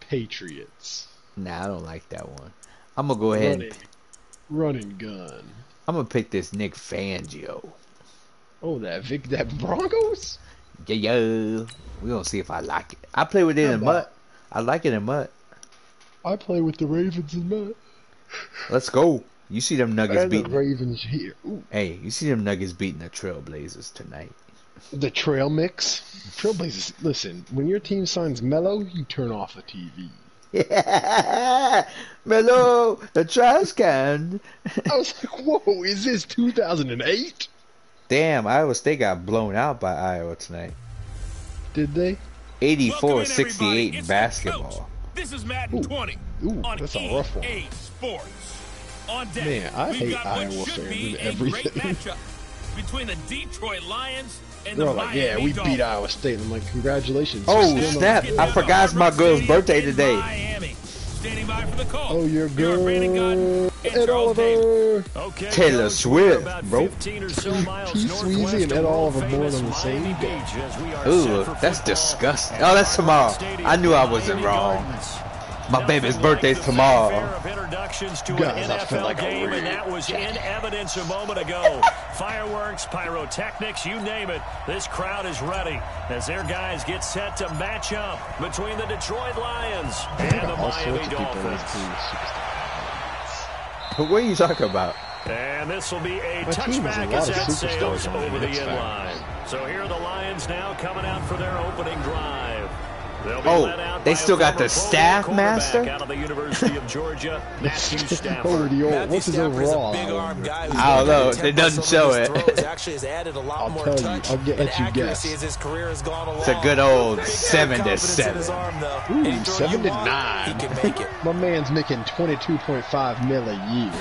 Patriots. Nah, I don't like that one. I'm gonna go ahead. Run and gun. I'm gonna pick this Nick Fangio. Oh, that Broncos? Yeah. We gonna see if I like it. I play with it in mud. I like it in mud. I play with the Ravens in mud. Let's go. You see them Nuggets beating the Ravens here. Ooh. Hey, you see them Nuggets beating the Trailblazers tonight. The Trail Mix? Trailblazers, listen, when your team signs Melo, you turn off the TV. Yeah, Melo, the trash can. I was like, whoa, is this 2008? Damn, Iowa State got blown out by Iowa tonight. Did they? 84-68 in basketball. This is Madden 20. Ooh, that's a rough one. Sports. On deck, man, I we've hate got Iowa what should fans be and a great everything. matchup between the Detroit Lions and They're the like, Miami yeah, we Dolphins. beat Iowa State. And I'm like, congratulations. Oh, snap. I forgot it's my girl's birthday today. Standing by for the call. Oh, you're good. Ed Charles Oliver. Okay, Taylor Swift, bro. Sweezy and Ed Oliver born on the same day. Ooh, that's disgusting. Oh, that's tomorrow. I knew I wasn't wrong. My baby's birthday's tomorrow. Guys, I feel like game, and that was in evidence a moment ago. Fireworks, pyrotechnics, you name it. This crowd is ready as their guys get set to match up between the Detroit Lions and the Miami Dolphins. But what are you talking about? And this will be a touchback as that sails over the end line. So here are the Lions now coming out for their opening drive. Oh, they still got the staff master? Out of the University of Georgia, Matthew Stafford. What's his overall? I don't know. It doesn't show it. I'll tell you. I'll let you guess. It's a good old 7-7. Ooh, 7-9. My man's making $22.5 million a year.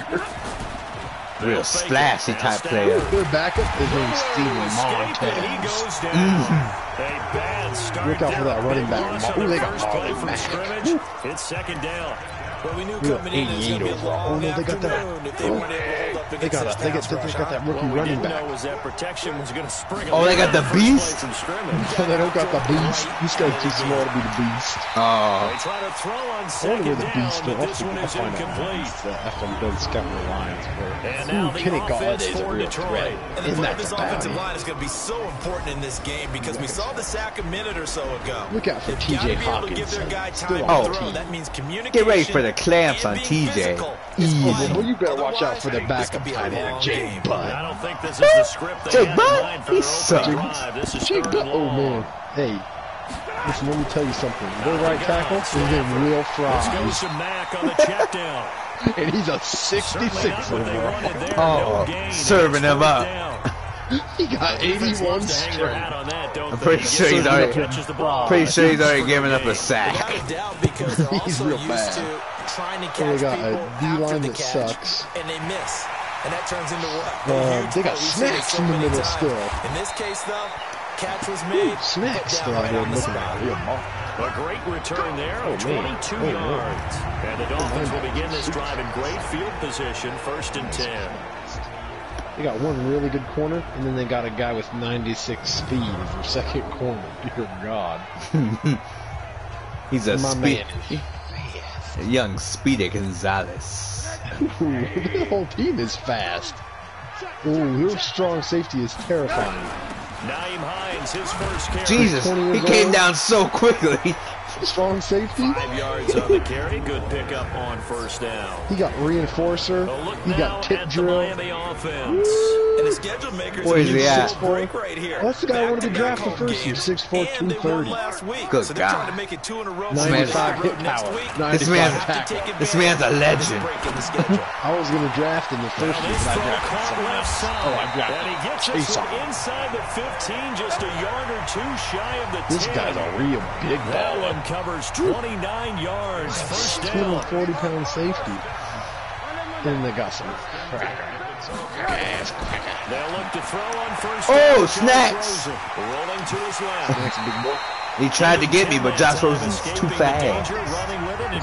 Real splashy type player. Their backup is named Steven Montez. Look out for that running back. Ooh, they got Marlon Mack. It's second down. But we knew We coming in 88 overall. Oh no, they got that. They got that rookie running back. Oh, they got the beast. No, they don't got the beast. This guy's too small to be the beast. Oh. They try to throw on I wonder where the beast down, but is. this one is incomplete. After I'm done scouting the Lions And for. now Ooh, the Kenny offense Galladay is a for real Detroit. threat. And the play of this offensive line is going to be so important in this game because we saw the sack a minute or so ago. Look out for They've TJ got to be able to Hawkins. give their guy time Still to on throw. team. That means communication. Get ready for the clamps on and being TJ. physical. Easy. Well, you better watch out for the backup tight end, Jay Butt. I don't think this is the script they Jake had in Butt? mind for He their opening sucks. drive. This is Jay third Butt. and Oh long. man, hey. Listen, let me tell you something. Their right tackle is named Will Let's go Fries, to Mack on the check down. and he's a 66 overall. Serving him up. He got 81 strength. I'm pretty sure he's already given up a sack. He's real bad. Trying to Oh, catch they got people a after D-line the that catch, sucks. and they miss. And that turns into what? They got snacks in the middle still. In this case, though, catch was made. Ooh, snacks still out here looking at real hard. A great return there of 22 man. yards. And the Dolphins will begin this drive in great field position, 1st and 10. They got one really good corner, and then they got a guy with 96 speed for second corner. Dear God. He's a My speed, man. young Speedy Gonzalez. Ooh, the whole team is fast. Ooh, your strong safety is terrifying. Naeem Hines, his first carry. Jesus, he came down so quickly. Strong safety. 5 yards on the carry. Good pickup on 1st down. He got reinforcer. He got tip drill. Miami offense. And the schedule makers Where is he at? break right here. That's the guy I wanted to draft the first year. 6'4", 230. Good so they're trying God. to make it 2 in a row. 95 hit power. This 95 tackle. man's a legend. I was going to draft in the first year, but I drafted someone else. Oh, I And he drafted gets Chase us on. from inside the 15, just a yard or two shy of the 10. This guy's a real big That baller. one covers 29 yards. First down. 240-pound safety. Then they got some cracker. They'll look to throw on 1st Oh, down. snacks. Rolling to his left. Next big boy. He tried to get me, but Josh Rosen's too fast.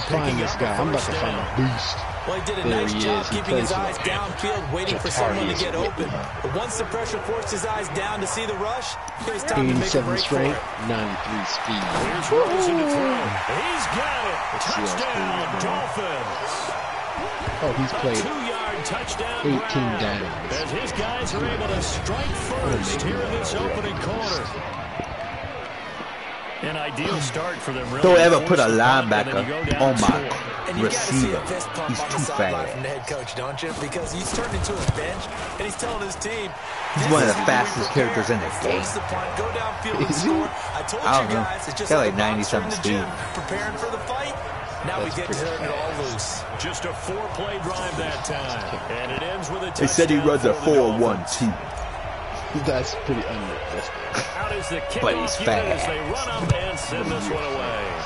Find this guy. I'm about to find a beast. Well, he did a There nice he job is. He keeping his plays eyes like downfield, waiting for someone to get open. But once the pressure forced his eyes down to see the rush, it was time to make a 87 break for strength, it. 93 speed. Here's Rosen to throw. He's got it. Touchdown, Dolphins. Oh, he's played 2-yard touchdown 18 grab. downs. As his guys are able to strike first here in this opening quarter. An ideal start for them. Really. Don't ever put a linebacker on my receiver. He's too fast. From the head coach, don't you? Because he's turned into his bench and he's telling his team. He's one of the fastest characters in the game. Force the punt, go downfield and score. I told I you don't know. guys, it's just Got like like 90-something in the gym, speed. preparing for the fight. Now we get to turn it all loose. Just a 4-play drive that time. And it ends with a touchdown. They said he runs a for the Dolphins. 4-1-2. That's pretty unrealistic. Out is the But he's kickoff unit as fast. they run up and send this one away.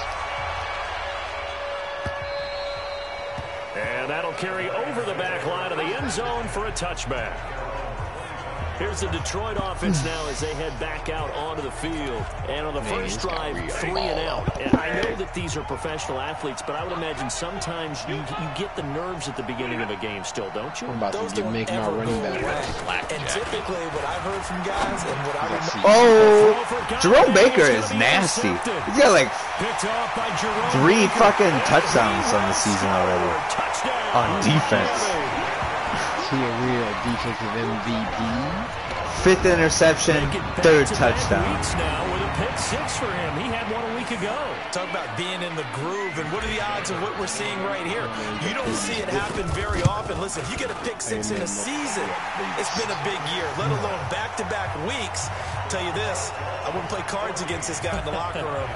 And that'll carry over the back line of the end zone for a touchback. Here's the Detroit offense now as they head back out onto the field. And on the first drive, 3 and out. And I know that these are professional athletes, but I would imagine sometimes you get the nerves at the beginning of a game still, don't you? I'm about Those to don't make my ever running go back away. blackjack. And typically what I've heard from guys and what I remember. Oh, Jerome Baker is nasty. He's got like Picked off by Jerome 3 Baker. fucking touchdowns on the season already. Touchdown. On defense. Is he a real defensive MVP? 5th interception, Make it 3rd back-to-back touchdown. weeks now with a pick 6 for him. He had one a week ago. Talk about being in the groove, and what are the odds of what we're seeing right here? You don't see it happen very often. Listen, if you get a pick 6 in a season, it's been a big year, let alone back-to-back weeks. I'll tell you this, I wouldn't play cards against this guy in the locker room.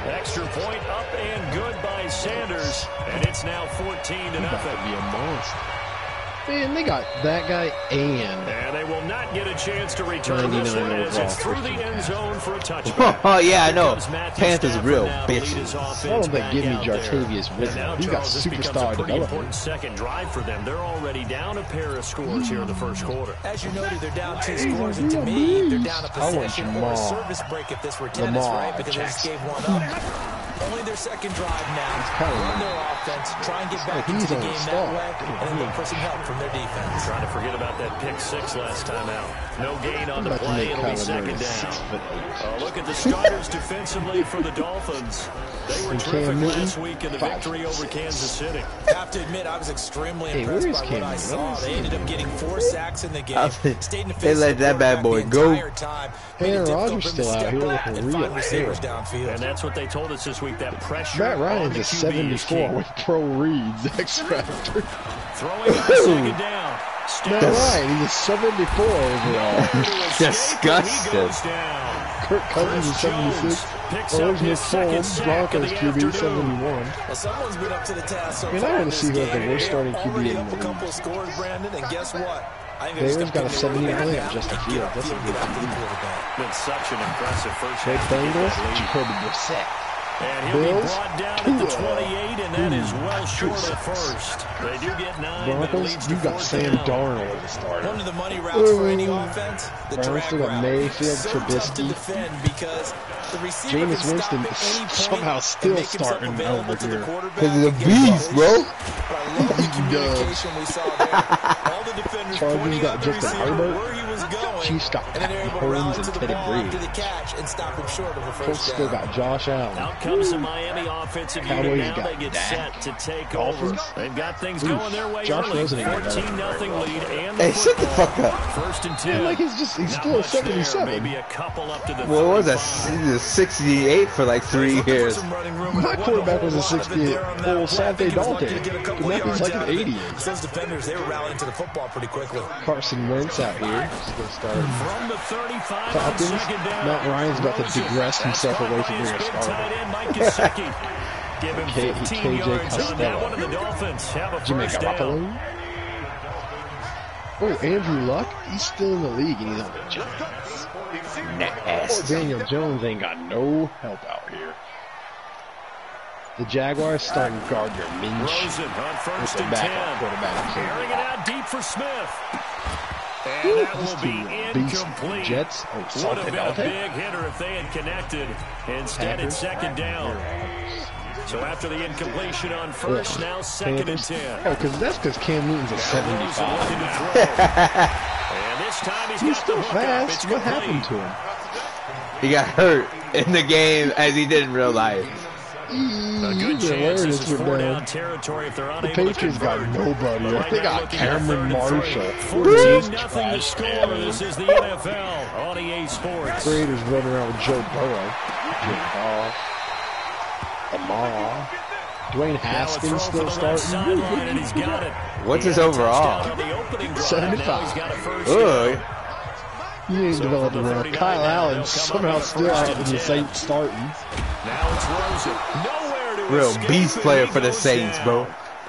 Extra point up and good by Sanders. And it's now 14-0. That'd be a monster. Man, they got that guy and And they will not get a chance to return this 99 one as it's overall. through the end zone for a touchback. Oh, yeah, I know. Here comes Matthew Panthers Stafford real now to lead bitches. his offense Why don't they back give me out there. Jartavius And Whitney? now, He's got Charles, this becomes superstar a pretty development. important second drive for them. They're already down a pair of scores here in the first quarter. As you noted, they're down 2 scores, and to me, they're down a I want possession or a Jamal. service break if this were tennis, Lamar right? Because they just gave one up. Only their second drive now. kinda Run their offense, try and get back he's into the on game the that start. way, and then look for some help from their defense. Trying to forget about that pick 6 last time out. No gain on the about to play. make It'll be Kyler second Murray down. 6'8". Look at the starters defensively for the Dolphins. They were And Cam terrific Newton, last week in the 5'6". victory over Kansas City. I have to admit, I was extremely Hey, impressed where is by Cam what I Newton? saw. They ended up getting 4 sacks in the game. Stayed in the They face let of the that bad boy quarterback go. the entire time. Made it Aaron difficult Rodgers for him to still out step here back looking and real find receivers hairy. downfield. And that's what they told us this week, that pressure Matt on Ryan's the a QB is 74 key. with pro reads. X Factor. Throwing on second down. Matt Ryan, he's a 74 overall. Disgusting. He goes down. Kirk Cousins is 76. Picks up Original his second Foles, sack of Broncos the QB, afternoon. 71. Well, someone's been up to the task so Man, I far wanna in this see who has the game. worst starting They're QB already in up the a league. couple scores, Brandon, and guess what? I think Bears got a 79 on Justin Fields. That's a good team. Been such an impressive first Big half to get Bengals, that lead. Jacoby Brissett. And he'll be Bills, brought down at the Tua. 28, and that is well short of first. They do get 9, but it Broncos, leads you to got 4th Sam down. Darnold as the starter. One of the money routes for any Ooh. offense, the Browns drag still got route. Mayfield, So tough to Trubisky. defend because the receiver Jameis can stop Winston at any point somehow and still make himself starting available over to the here. quarterback Because he's a and get beast, bro. But I love the communication we saw there. All the defenders Chargers pointing got out the Justin receiver Herbert. where he was going, Chiefs got and then they're able to Mahomes rally and to the Teddy ball Brady. after the catch and stop him short of a Colts first still down. got Josh Allen. Out comes the Miami offensive unit. Cowboys Now got they get Dak. set to take Dolphins. over. They've got things Ooh, going their way Josh early. Rosen ain't got that 14-0 lead and the Hey, shut the football. fuck up. First and 10. Man, like he's Not still a much there. 77. Maybe a couple up to the Well, it was a 35. 68 for like 3 years. My quarterback was a 68. Old Sante Dalte. Now he's like an 80. Those defenders, they were rallying to the football pretty quickly. Carson Wentz out here. Still starting. From the 35 on Falcons. second down. Matt Ryan's about to Rosen. digress himself That's away caught from by being a his big starter. tight end, Mike Gesicki. Give him KJ 15 yards on that Costello. one, and the Dolphins have a Jimmy first down. Garoppolo. Oh, Andrew Luck. He's still in the league and he's on the Giants. Nasty. Daniel Jones ain't got no help out here. The Jaguars starting Gardner Minshew. Rosen on With first the and backup 10. quarterback. Carrying it out deep for Smith. And that will be Beast incomplete. Jets. Oh, Would have Sante been a Dalte. big hitter if they had connected. Instead, it's second down. So after the incompletion on first, now second and 10. Oh, that's because Cam Newton's a Rosen 75. looking to throw. And this time He's got still the hook up. It's fast. What happened complete. to him? He got hurt in the game as he did in real life. A good chance this is 4-down territory if they're unable the Patriots got nobody. Right They now got Cameron Marshall. 14-0 to score. This is the NFL on EA Sports. Raiders running around with Joe Burrow. Lamar. Dwayne Haskins still starting. And he's got it. What's his overall? 75. Ugh. He ain't developing well. Kyle Allen somehow still out in the Saints starting. Now it's Rosen. Nowhere to Real escape, beast player for the Saints, bro.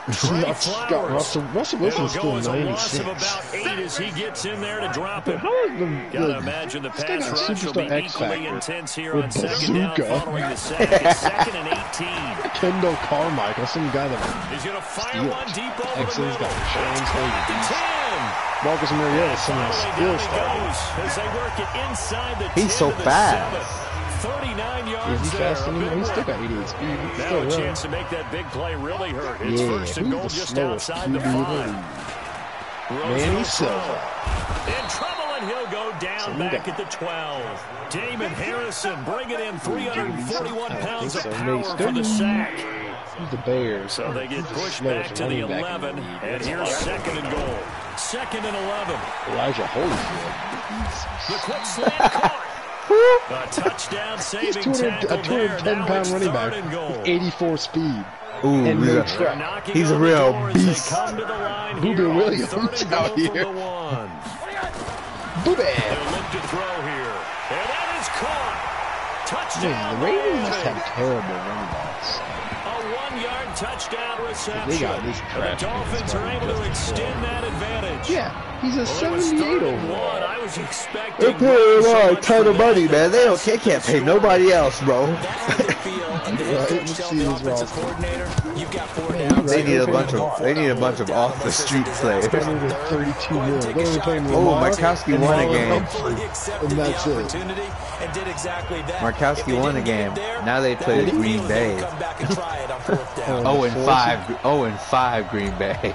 Got Russell Wilson's still 96. About 8 as he gets in there to drop it. Gotta imagine the this guy pass got rush will superstar be X equally Factor intense here with on second down bazooka. following the sack. It's 2nd and 18. Kendall Carmichael, some guy that He's going to fire steals. one deep over the Excellent, he's middle. got Sean Payton. 10. Marcus Mariota somehow still Down he starting. goes as they work it inside the He's 10 so to the fast. 7. 39 yards Is he there. fast anymore? He's still got 88 speed. He can Now still a run. chance to make that big play really hurt. It's Yeah, first and goal who's the just slowest outside the QB in the 5. league? Rosen Manny will Silva. throw. In trouble, and he'll go down back at the 12. Damon Harrison bringing in 341 pounds of power for the sack. The Bears. So they get pushed back to the 11, and here's 2nd and goal. 2nd and 11. Elijah Holyfield. The quick slant caught. A touchdown He's saving 200, tackle a 210-pound there. running Now back it's 3rd and goal. with 84 speed. Ooh, And no They're track. knocking he's a on the real door as they beast. come to the line Boobie here on Williams 3rd and out goal here. from the 1. Boobie. They'll look to throw here. And that is caught. Touchdown. Man, the Ravens just Miami. have terrible running backs. A 1-yard touchdown reception. They got these And trash the Dolphins are able to extend that advantage. Yeah, he's a Well, it was 78 3rd and 1. overall. I was expecting They're paying so a much ton for of that. money, man. They can't pay nobody else, bro. Right, let's see his roster. They need a bunch of off the street players. Spending the 32 mil. They're only playing Oh, Lamar Markowski and won a Marlon game. Humphrey, and that's it. Markowski won a game. Now they play Green Bay. 0-5 Green Bay.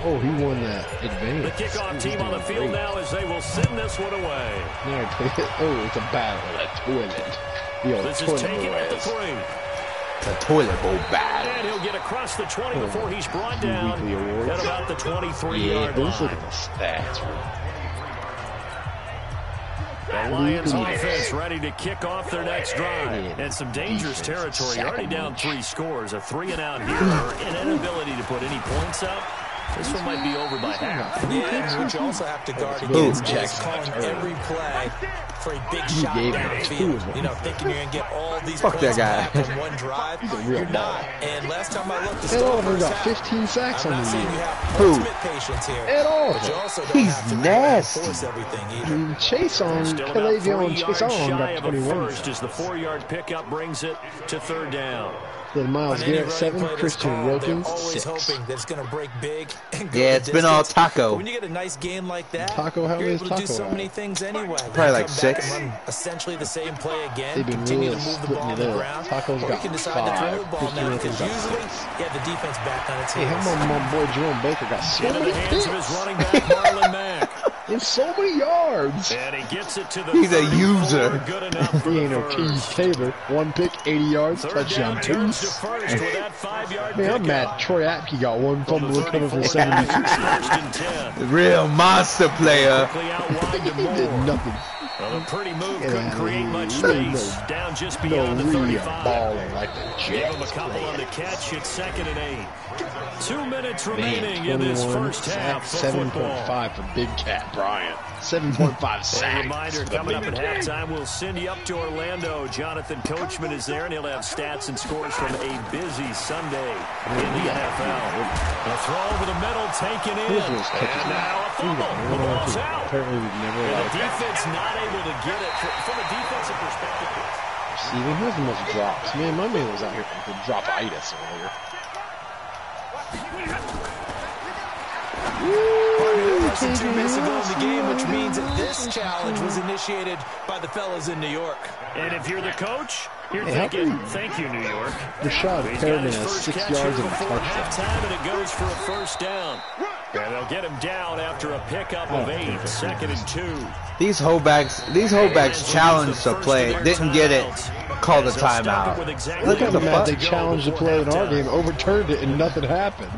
Oh, he won that The advantage. kickoff team on the field now as they will send this one away. Now I play it. Oh, it's a battle at toilet. The old This is toilet taken at the boys. 3. The toilet bowl bad. And he'll get across the 20 before he's brought down Weekly awards. at about the 23-yard Let's look line. at the stats. The Lions Weekly offense ready to kick off their next drive. And some dangerous territory. You're already down 3 scores. A 3-and-out here, an inability to put any points up. This one might be over by half. Yeah, which you also have to guard Boom. against is calling every play for a big shot gave him downfield. two. You know, thinking you're going to get all these Fuck points that guy. back on one drive. He's a real You're not. baller. And last time I looked, the Ed start Oliver first got half, 15 sacks I'm on not the saying you year. have Who? ultimate patience here. Ed But you Oliver. also don't He's have to nasty. force everything either. And Chase on, Still about 3 Calavion yards Chase on shy got of a 21. first as the 4-yard pickup brings it to 3rd down. Then Miles On any Garrett, running 7. play that's Christian called, Wilkins, they're always 6. hoping that it's going to break big and go Yeah, the it's been all distance. Taco. But when you get a nice game like that, Taco, how you're many able is to do Taco so at? many things anyway. Probably like Come back 6. and run essentially the same play again, They've been continue really to move the splitting ball on it the up. ground, Taco's or you got can decide to 5. throw the ball Christian now Wilkins because got usually 6. you have the defense back on its Hey, how heels. about my boy Jerome Baker got so Into many the hands of his picks running back, Marlon Mack. and so many yards? And he gets it to the He's a 34. user. Good enough for He the ain't no Keys first. Taylor. 1 pick, 80 yards, 3rd touchdown, down turns to 2. first with that 5-yard Man, I'm pickup. mad. Troy Apke got 1 From fumble the recovered for 34 76 yards. first and 10. Real monster player. Quickly out wide He to did Moore. nothing. Well, a pretty move Get couldn't out of create here. much No, space. no. Down just No beyond the real 35. balling like the Give him a Jets. couple on the catch. It's 2nd and 8. 2 minutes remaining Man, in this 21 first half of football. 7.5 for Big Cat Bryant. 7.5 A sacks. reminder, for coming up Big at Cat. halftime, we'll send you up to Orlando. Jonathan Coachman is there, and he'll have stats and scores from a busy Sunday in the NFL. A throw over the middle, taken in. Here's those touches. And now a fumble. The ball's out. Apparently, we've never And allowed the that. defense not able to get it. From a defensive perspective, Receiving, who has the most drops? Man, my man was out here for drop-itis earlier. Less than 2 minutes to go in the game, which means that this challenge was initiated by the fellas in New York. and if you're the coach, you're Hey, how thinking, come- thank you, New York. Rashad He's got Perriman his has first 6 catch yards here and a before touchdown. halftime, and it goes for a first down. And they'll get him down after a pickup of 8, 2nd and 2. These holdbacks challenged the play, didn't get it, called a timeout. Look at the fact they challenged the play in our game, overturned it, and nothing happened.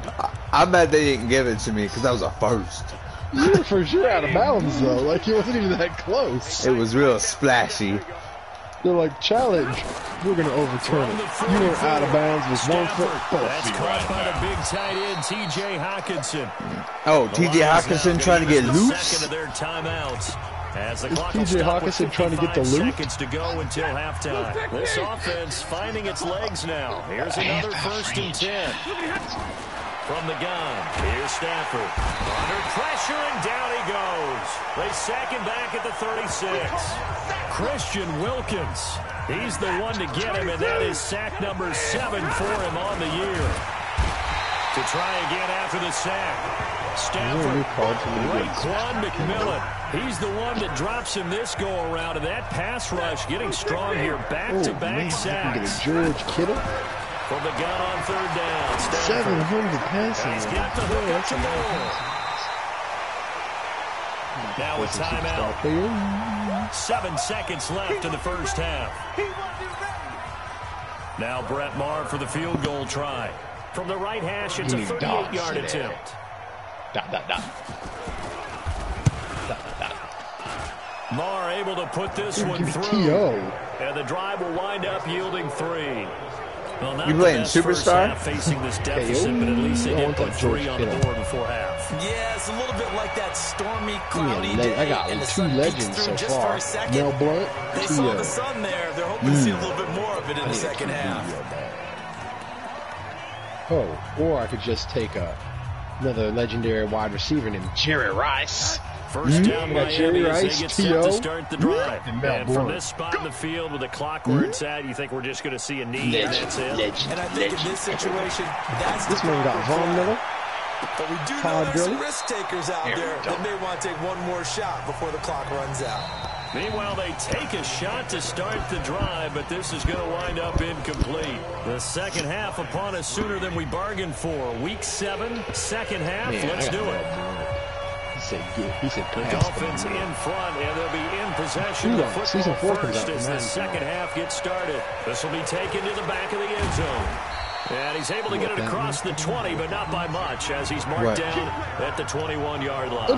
I'm mad they didn't give it to me because that was a first. You were for sure out of bounds though, like it wasn't even that close. It was real splashy. They're like, challenge, we're gonna overturn it. You were out of bounds with 1 foot. That's caught by the big tight end, T.J. Hawkinson. Oh, T.J. Hawkinson trying to get loose? Second of their timeouts. As the Is clock T.J. Hawkinson trying to get the loop? seconds to go until halftime. This offense finding its legs now. Here's another 1st and 10. From the gun, here's Stafford. Under pressure, and down he goes. They sack him back at the 36. Christian Wilkins. He's the one to get him, and that is sack number 7 for him on the year. To try again after the sack. Stafford, Raekwon McMillan. He's the one that drops him this go-around, and that pass rush getting strong here. Back-to-back sacks. George Kittle. From the gun on 3rd down. Stafford. 700 passing. He's got the hook up to goal. Now a timeout. 7 seconds left in the first half. Now Brett Maher for the field goal try. From the right hash, it's a 38-yard attempt. Maher able to put this one through. And the drive will wind up yielding 3. Well, not you playing Superstar? Facing this deficit, but at least they did put 3 on the board before half. Yeah, it's a little bit like that stormy, cloudy day. I got and the 2 sun legends so just far. for a second. Mel Blount, They saw the sun there. They're hoping to see a little bit more of it in the second half. Oh, or I could just take another legendary wide receiver named Jerry Rice. First down, Jerry Miami, Rice, they get set to start the drive. And from this spot in the field with the clock where it's at, you think we're just going to see a knee, and that's it? And I think in this situation, that's this man got Von Miller. But we do know there's some risk takers out there that may want to take one more shot before the clock runs out. Meanwhile, they take a shot to start the drive, but this is going to wind up incomplete. The second half upon us sooner than we bargained for. Week 7, second half. Let's do it. He said the Dolphins in front, and they'll be in possession of the football first as the second half gets started. This will be taken to the back of the end zone. And he's able to get it across the 20, but not by much, as he's marked down at the 21-yard line.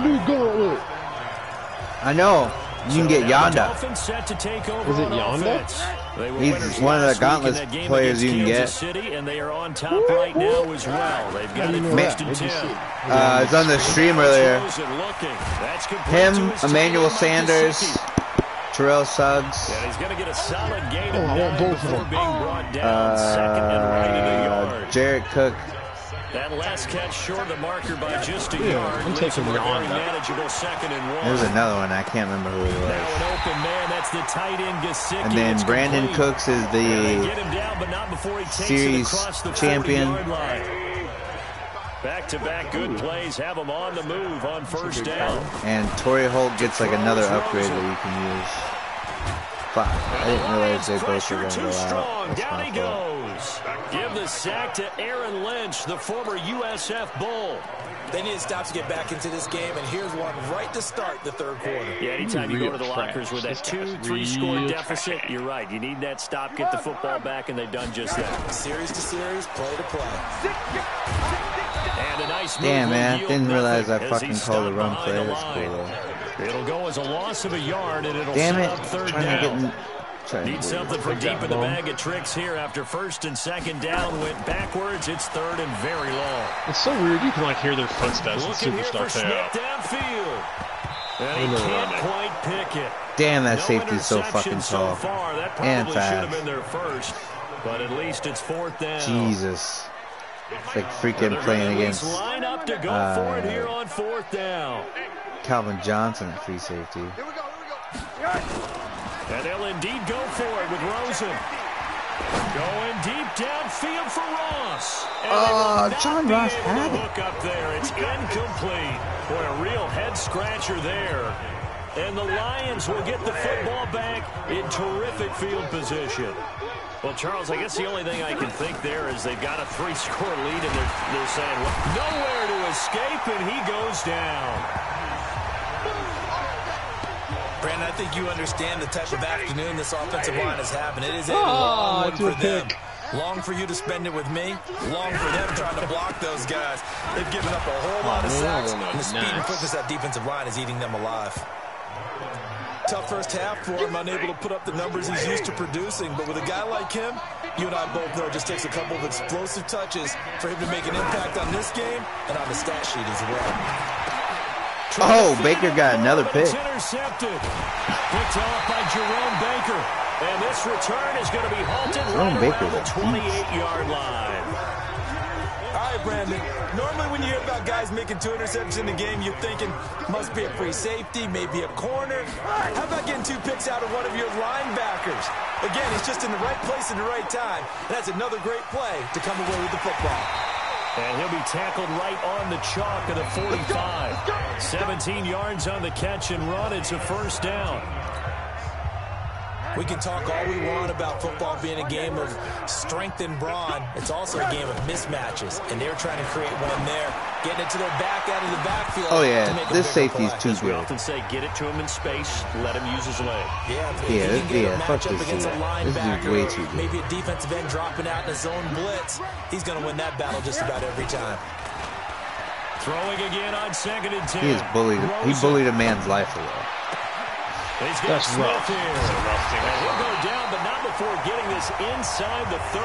I know. You can get Yonda. Was it Yonda? He's one of the gauntlet players you can get. City, and they are on top right now as well. They've got it first and 10. It's on the stream earlier. Him, Emmanuel Sanders, Terrell Suggs. And he's going to get a solid gain of 9 before being brought down. Second and right at a yard. Jared Cook. That last catch short of the marker by just a yard. I'm taking Yonda. Manageable 2nd and 1. There's another one. I can't remember who it was. Now an open man. That's the tight end Gesicki. And then Brandon Cooks is the get him down, but not before he takes series it across the champion. Back-to-back good plays have him on the move on first down. And Torrey Holt gets like another upgrade that you can use. Fuck, I didn't realize they both were going to go out. Down he goes. Give the sack to Aaron Lynch, the former USF Bull. They need to stop to get back into this game, and here's one right to start the third quarter. Yeah, anytime you go to the lockers with that 2-3 score deficit, you're right. You need that stop, get the football back, and they've done just that. Series to series, play to play. And a nice damn, man, didn't realize I fucking called the run play. That's cool, though. It'll go as a loss of a yard, and it'll damn set up third down. Need something from deep in the bag of tricks here after first and second down went backwards. It's third and very long. It's so weird. You can like hear their footsteps in Superstar downfield. And he can't quite pick it. Damn, that safety's so fucking tall. That probably and fast. should have been there first, but at least it's fourth down. Jesus. It's like freaking playing against line up to go for it here on fourth down. Calvin Johnson at free safety. Here we go. And they'll indeed go for it with Rosen. Going deep downfield for Ross. John Ross had it. Look up there. It's incomplete. Boy, a real head scratcher there. And the Lions will get the football back in terrific field position. Well, Charles, I guess the only thing I can think there is they've got a 3-score lead, and they're saying, well, nowhere to escape, and he goes down. Brandon, I think you understand the type of afternoon this offensive line is having. It is a long one for them. Long for you to spend it with me. Long for them trying to block those guys. They've given up a whole lot of sacks, and the speed and quickness of that defensive line is eating them alive. Tough first half for him, unable to put up the numbers he's used to producing. But with a guy like him, you and I both know it just takes a couple of explosive touches for him to make an impact on this game and on the stat sheet as well. Oh, Baker got another pick. Intercepted. Picked off by Jerome Baker. And this return is going to be halted right around the 28-yard line. All right, Brandon. Normally when you hear about guys making 2 interceptions in a game, you're thinking must be a free safety, maybe a corner. How about getting 2 picks out of one of your linebackers? Again, he's just in the right place at the right time. And that's another great play to come away with the football. And he'll be tackled right on the chalk of the 45. 17 yards on the catch and run. It's a first down. We can talk all we want about football being a game of strength and brawn. It's also a game of mismatches, and they're trying to create one there, getting it to their back out of the backfield. Oh, yeah, this safety's too good. We often say get it to him in space, let him use his leg. Fuck this dude. This dude's way too good. Maybe a defensive end dropping out in a zone blitz. He's going to win that battle just about every time. Throwing again on 2nd and 10. He bullied a man's life away. He's got Smith here. And he'll go down, but not before getting this inside the 30.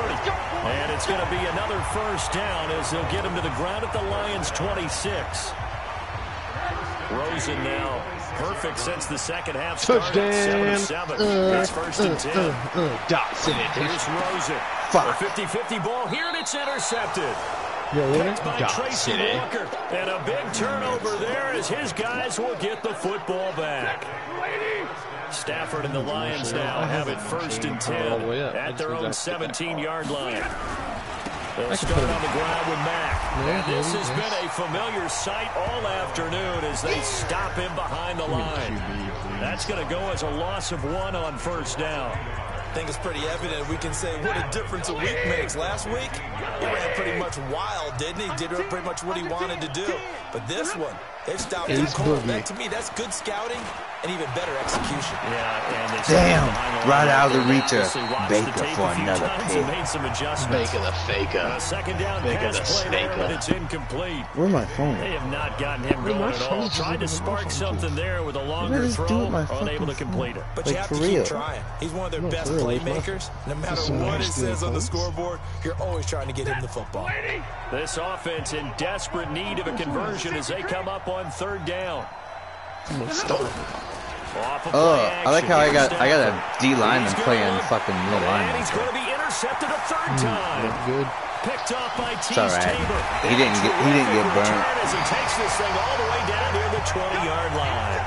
And it's going to be another first down as they'll get him to the ground at the Lions' 26. Rosen now perfect since the second half started. Touchdown. 7-7. It's 1st and 10. Dotson. Here's Rosen. A 50-50 ball here, and it's intercepted. Picked by Tracy Walker. And a big turnover there as his guys will get the football back. Stafford and the Lions now have it 1st and 10 at their own 17-yard line. They'll start on the ground with Mack. And this has been a familiar sight all afternoon as they stop him behind the line. That's going to go as a loss of 1 on first down. I think it's pretty evident. We can say what a difference a week makes. Last week, he ran pretty much wild, didn't he? Did pretty much what he wanted to do. But this one, they've stopped him cold. That, to me, that's good scouting and even better execution. Yeah, and damn, right out of the reach of Baker for another pick. Made some adjustments. Baker the faker. Second down pass play there, but it's incomplete. Where's my phone? They have not gotten him going at all. Tried to spark something there with a longer throw, unable to complete it. But you have to keep trying. He's one of their best playmakers. No matter what it says on the scoreboard, you're always trying to get him the football. This offense in desperate need of a conversion as they come up on 3rd down. I like how I got a D lineman playing fucking middle line. And he's going to be intercepted a 3rd time. Good. Picked off by Tease Tabor. He didn't get burned. As he takes this thing all the way down near the 20-yard line.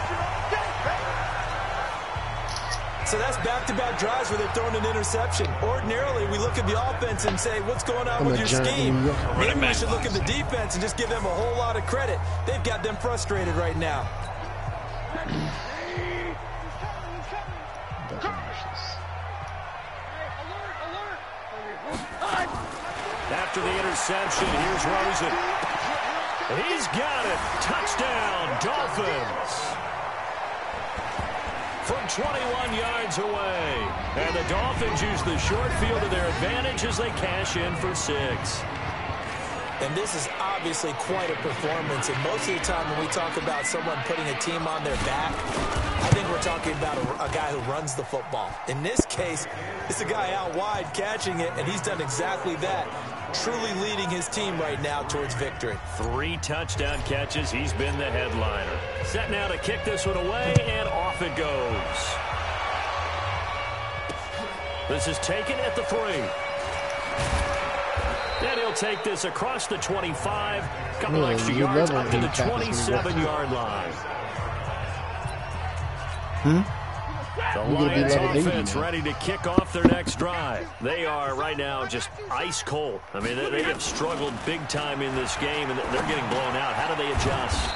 So that's back-to-back drives where they're throwing an interception. Ordinarily, we look at the offense and say, what's going on with your scheme? Maybe we should look at the defense and just give them a whole lot of credit. They've got them frustrated right now. After the interception, here's Rosen. He's got it. Touchdown, Dolphins. From 21 yards away. And the Dolphins use the short field to their advantage as they cash in for 6. And this is obviously quite a performance. And most of the time when we talk about someone putting a team on their back, I think we're talking about a guy who runs the football. In this case, it's a guy out wide catching it, and he's done exactly that. Truly leading his team right now towards victory. 3 touchdown catches. He's been the headliner. Set now to kick this one away, and off it goes. This is taken at the 3. And he'll take this across the 25. Couple extra yards up to the 27-yard line. The Lions offense ready to kick off their next drive. They are right now just ice cold. I mean, they have struggled big time in this game, and they're getting blown out. How do they adjust?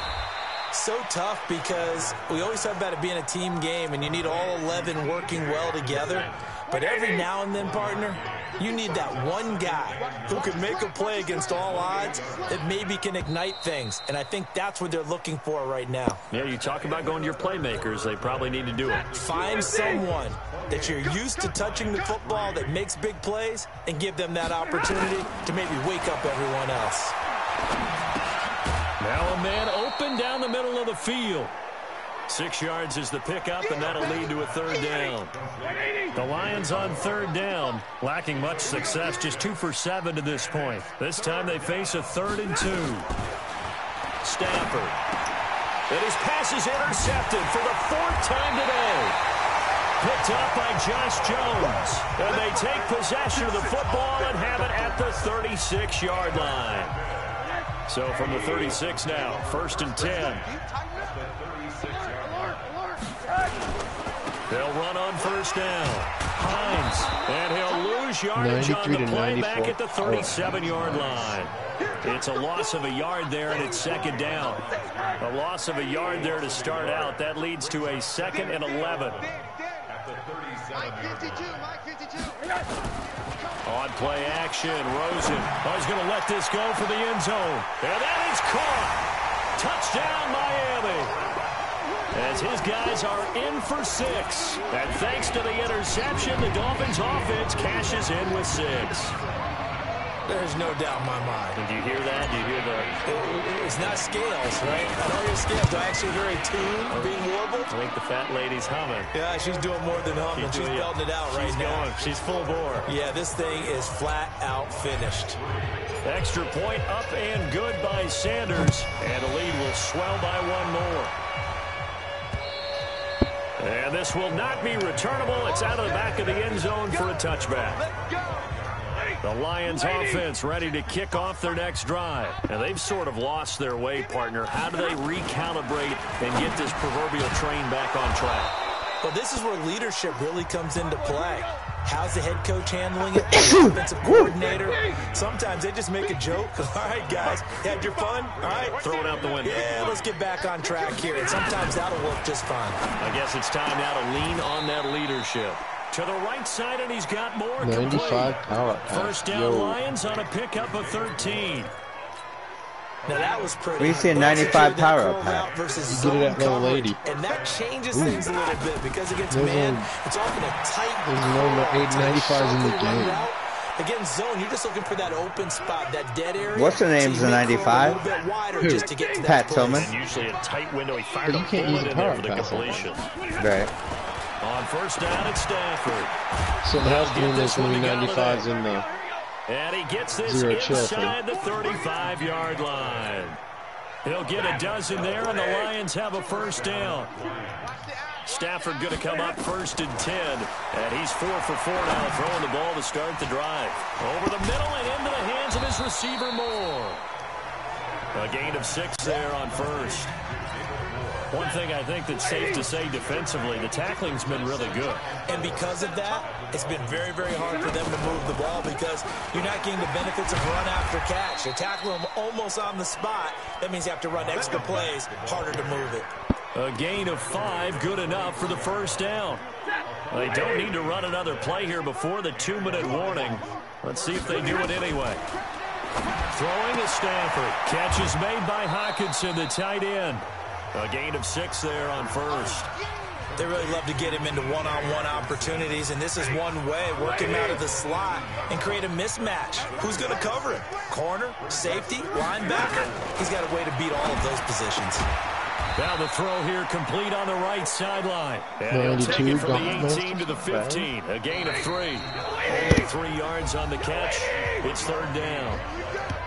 So tough because we always talk about it being a team game and you need all 11 working well together. But every now and then, partner, you need that one guy who can make a play against all odds that maybe can ignite things. And I think that's what they're looking for right now. Yeah, you talk about going to your playmakers. They probably need to do it. Find someone that you're used to touching the football that makes big plays and give them that opportunity to maybe wake up everyone else. Now a man open down the middle of the field. 6 yards is the pickup, and that'll lead to a third down. The Lions on third down, lacking much success, just 2 for 7 to this point. This time they face a 3rd and 2. Stafford. And his pass is intercepted for the 4th time today. Picked up by Josh Jones. And they take possession of the football and have it at the 36-yard line. So from the 36 now, 1st and 10. They'll run on 1st down. Hines, and he'll lose yardage on the play back at the 37-yard line. It's a loss of a yard there, and it's 2nd down. A loss of a yard there to start out. That leads to a 2nd and 11. On play action, Rosen. Oh, he's going to let this go for the end zone. And that is caught. Touchdown, Miami. As his guys are in for 6. And thanks to the interception, the Dolphins offense cashes in with 6. There's no doubt in my mind. And do you hear that? Do you hear the... It's not scales, right? I don't hear scales. Do I actually hear a tune being warbled? I think the fat lady's humming. Yeah, she's doing more than humming. She's belting it out right now. Going. She's full bore. Yeah, this thing is flat out finished. Extra point up and good by Sanders. And the lead will swell by 1 more. And this will not be returnable. It's out of the back of the end zone for a touchback. The Lions offense ready to kick off their next drive. And they've sort of lost their way, partner. How do they recalibrate and get this proverbial train back on track? Well, this is where leadership really comes into play. How's the head coach handling it? The offensive coordinator? Sometimes they just make a joke. All right, guys, had your fun? All right. Throw it out the window. Yeah, let's get back on track here. And sometimes that'll work just fine. I guess it's time now to lean on that leadership. To the right side, and he's got more. 95 power. 1st down, Lions on a pickup of 13. Now that was pretty. When you say 95 power up, versus you get it at level 80. And that changes things a little bit because against man, it's often a tight. There's no 95s in the game. Against zone, you're just looking for that open spot, that dead area. What's the name's the 95? Who? Just to get to Pat that Tillman. And usually a tight window. He fired a can't use bullet a in there power for the pass completion. Right. On 1st down at Stafford. So it has to be this when 95's in the and he gets this inside the 35-yard line. He'll get a dozen there, and the Lions have a 1st down. Stafford going to come up 1st and 10, and he's 4 for 4 now, throwing the ball to start the drive. Over the middle and into the hands of his receiver Moore. A gain of 6 there on 1st. One thing I think that's safe to say defensively, the tackling's been really good. And because of that, it's been very, very hard for them to move the ball because you're not getting the benefits of run after catch. You're tackling them almost on the spot. That means you have to run extra plays, harder to move it. A gain of 5, good enough for the 1st down. They don't need to run another play here before the 2-minute warning. Let's see if they do it anyway. Throwing to Stafford. Catch is made by Hockenson, the tight end. A gain of 6 there on 1st. They really love to get him into one-on-one opportunities, and this is one way, work him out of the slot and create a mismatch. Who's going to cover him? Corner, safety, linebacker? He's got a way to beat all of those positions. Now the throw here complete on the right sideline. And he'll take it from the 18 to the 15. A gain of 3. Only 3 yards on the catch. It's 3rd down.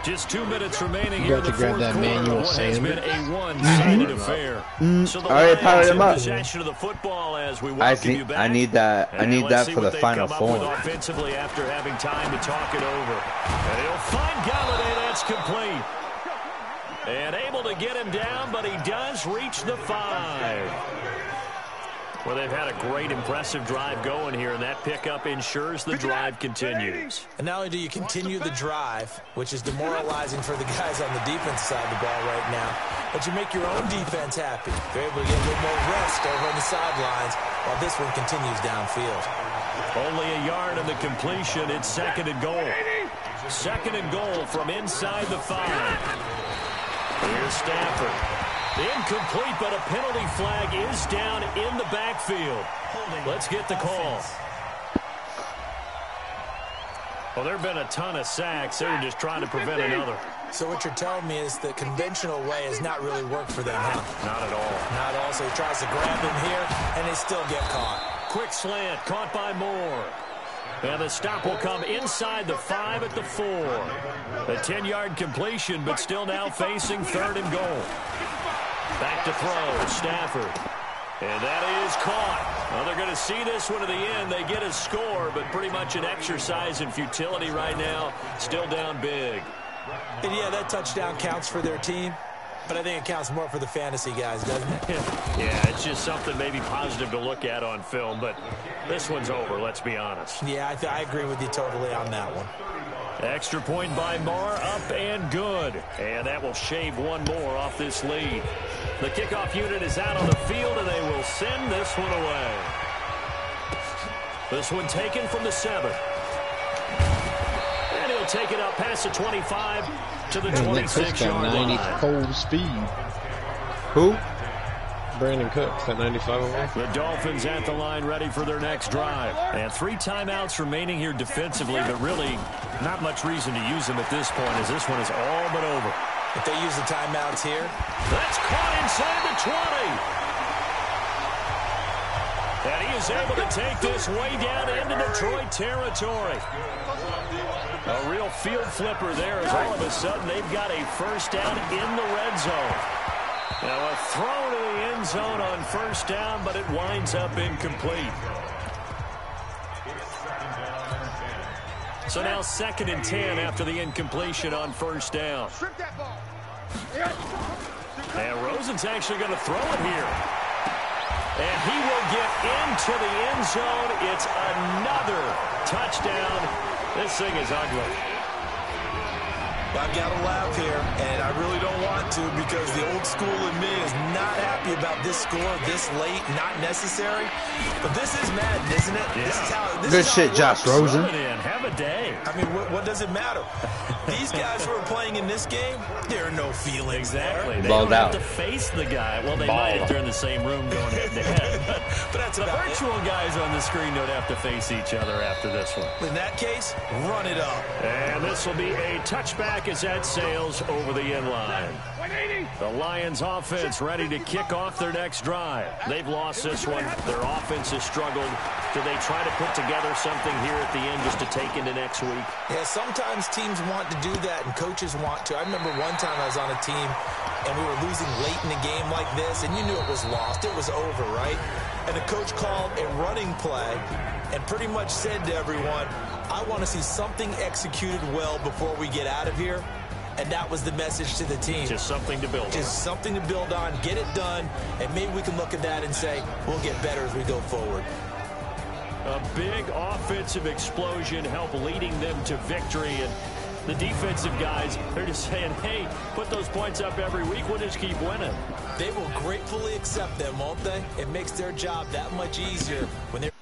Just 2 minutes remaining here in the fourth quarter. What has been a one-sided affair. So the Lions in possession of the football as we welcome you back. I need that for the Final Four. Offensively after having time to talk it over. And he'll find Galladay. That's complete. And able to get him down, but he does reach the 5. Well, they've had a great, impressive drive going here, and that pickup ensures the drive continues. And not only do you continue the drive, which is demoralizing for the guys on the defense side of the ball right now, but you make your own defense happy. They're able to get a little more rest over on the sidelines while this one continues downfield. Only a yard in the completion. It's 2nd and goal. 2nd and goal from inside the 5. Here's Stafford. Incomplete, but a penalty flag is down in the backfield. Let's get the call. Well, there have been a ton of sacks. They were just trying to prevent another. So what you're telling me is the conventional way has not really worked for them, huh? Not at all. Not at all. So he tries to grab him here, and they still get caught. Quick slant, caught by Moore. And the stop will come inside the 5 at the 4. A 10-yard completion, but still now facing 3rd and goal. Back to throw, Stafford. And that is caught. Well, they're going to see this one to the end. They get a score, but pretty much an exercise in futility right now. Still down big. And yeah, that touchdown counts for their team, but I think it counts more for the fantasy guys, doesn't it? Yeah, it's just something maybe positive to look at on film, but this one's over, let's be honest. Yeah, I agree with you totally on that one. Extra point by Marr, up and good. And that will shave one more off this lead. The kickoff unit is out on the field, and they will send this one away. This one taken from the 7. And he'll take it up past the 25 to the 26-yard line. 90 cold speed. Who? Brandon Cooks at 95 away. The Dolphins at the line ready for their next drive. And 3 timeouts remaining here defensively, but really not much reason to use them at this point as this one is all but over. If they use the timeouts here. That's caught inside the 20. And he is able to take this way down into Detroit territory. A real field flipper there as all of a sudden they've got a first down in the red zone. Now a throw to the end zone on first down, but it winds up incomplete. So now 2nd and 10 after the incompletion on first down. And Rosen's actually going to throw it here. And he will get into the end zone. It's another touchdown. This thing is ugly. I've got to laugh here, and I really don't want to because the old school in me is not happy about this score this late, not necessary. But this is Madden, isn't it? Yeah. This is how. Good shit, Josh Rosen. Have a day. I mean, what does it matter? These guys who are playing in this game, there are no feelings. Exactly. They Balled don't have out. to face the guy. Well, they might if they're in the same room going head to head. But that's the about virtual guys on the screen don't have to face each other after this one. In that case, run it up. And this will be a touchback as that sails over the end line. The Lions offense ready to kick off their next drive. They've lost this one. Their offense has struggled. Do they try to put together something here at the end just to take into next week? Yeah, sometimes teams want to do that and coaches want to. I remember one time I was on a team and we were losing late in a game like this and you knew it was lost. It was over, right? And the coach called a running play and pretty much said to everyone, I want to see something executed well before we get out of here. And that was the message to the team. Just something to build on. Just something to build on, get it done, and maybe we can look at that and say, we'll get better as we go forward. A big offensive explosion help leading them to victory. And the defensive guys, they're just saying, hey, put those points up every week. We'll just keep winning. They will gratefully accept them, won't they? It makes their job that much easier when they're